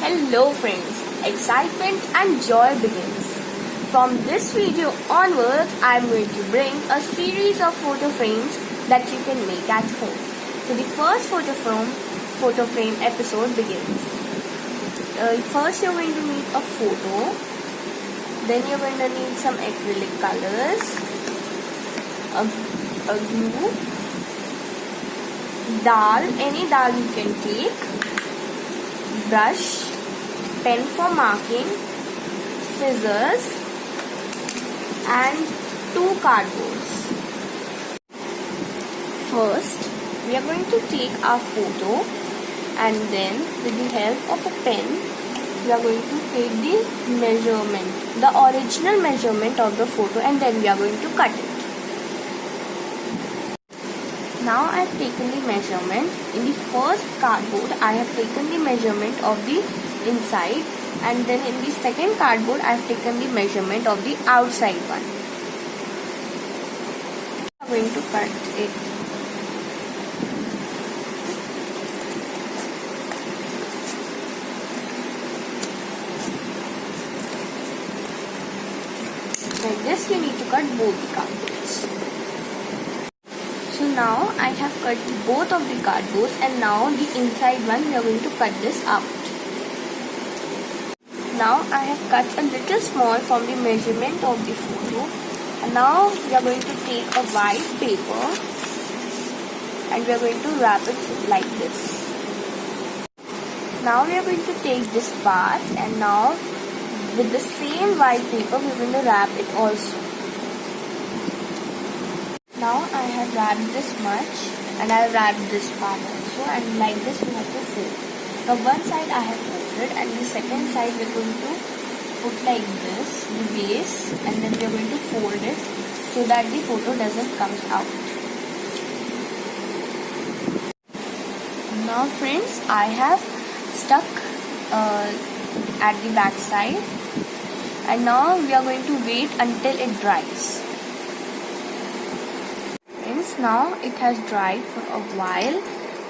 Hello friends, excitement and joy begins. From this video onwards, I am going to bring a series of photo frames that you can make at home. So the first photo frame episode begins. First you're going to need a photo, then you're going to need some acrylic colors, a glue, dal, any dal you can take, brush, pen for marking, scissors and 2 cardboards. First, we are going to take our photo and then with the help of a pen, we are going to take the measurement, the original measurement of the photo, and then we are going to cut it. Now I have taken the measurement. In the first cardboard, I have taken the measurement of the inside, and then in the second cardboard, I have taken the measurement of the outside one. I am going to cut it. Like this, you need to cut both the cardboards. So now I have cut both of the cardboards, and now the inside one we are going to cut this out. Now I have cut a little small from the measurement of the photo, and now we are going to take a white paper and we are going to wrap it like this. Now we are going to take this part, and now with the same white paper we are going to wrap it also. Now I have wrapped this much, and I have wrapped this part also, and like this we have to fold. Now one side I have folded, and the second side we are going to put like this, the base, and then we are going to fold it so that the photo doesn't come out. Now friends, I have stuck at the back side, and now we are going to wait until it dries. Now it has dried for a while.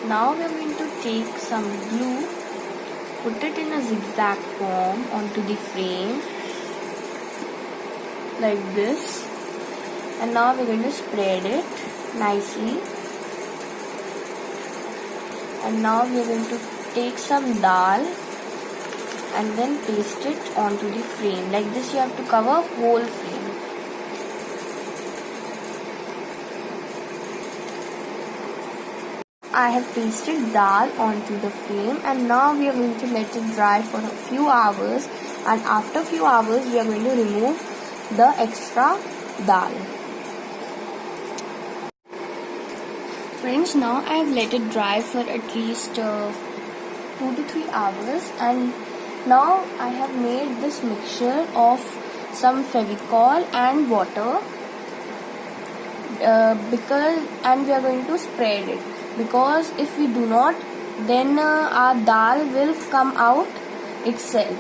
Now we are going to take some glue, put it in a zigzag form onto the frame like this, and now we are going to spread it nicely, and now we are going to take some dal and then paste it onto the frame like this. You have to cover whole frame. I have pasted dal onto the frame, and now we are going to let it dry for a few hours, and after a few hours we are going to remove the extra dal. Friends, now I have let it dry for at least 2 to 3 hours, and now I have made this mixture of some Fevicol and water and we are going to spread it. Because if we do not, then our dal will come out itself.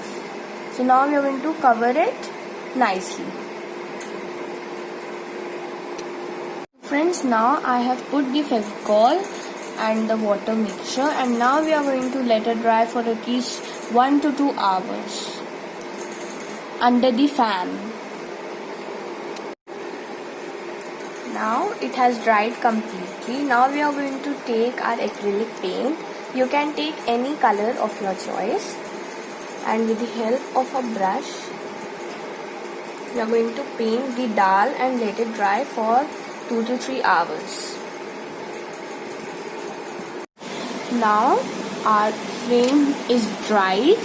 So now we are going to cover it nicely. Friends, now I have put the Fevicol and the water mixture, and now we are going to let it dry for at least 1 to 2 hours under the fan. Now it has dried completely. Now we are going to take our acrylic paint. You can take any color of your choice, and with the help of a brush we are going to paint the dal and let it dry for 2 to 3 hours. Now our frame is dried,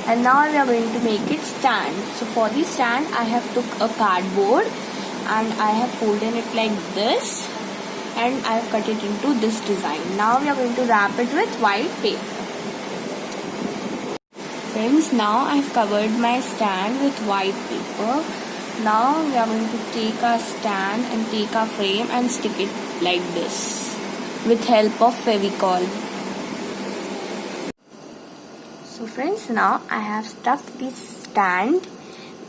and now we are going to make it stand. So for the stand I have took a cardboard, and I have folded it like this, and I have cut it into this design. Now we are going to wrap it with white paper. Friends, now I have covered my stand with white paper. Now we are going to take our stand and take our frame and stick it like this with help of Fevicol. So friends, now I have stuck this stand.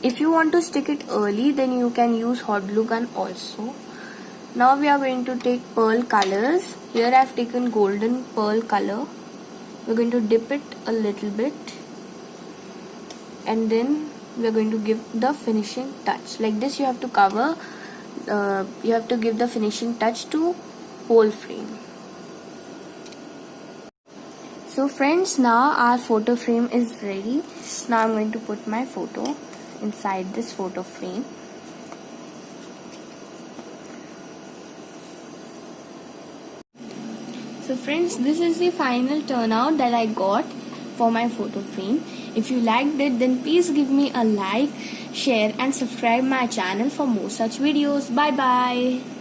If you want to stick it early, then you can use hot glue gun also. Now we are going to take pearl colors. Here I have taken golden pearl color. We're going to dip it a little bit and then we are going to give the finishing touch. Like this you have to cover, you have to give the finishing touch to whole frame. So friends, now our photo frame is ready. Now I'm going to put my photo inside this photo frame. So friends, this is the final turnout that I got for my photo frame. If you liked it, then please give me a like, share and subscribe my channel for more such videos. Bye bye.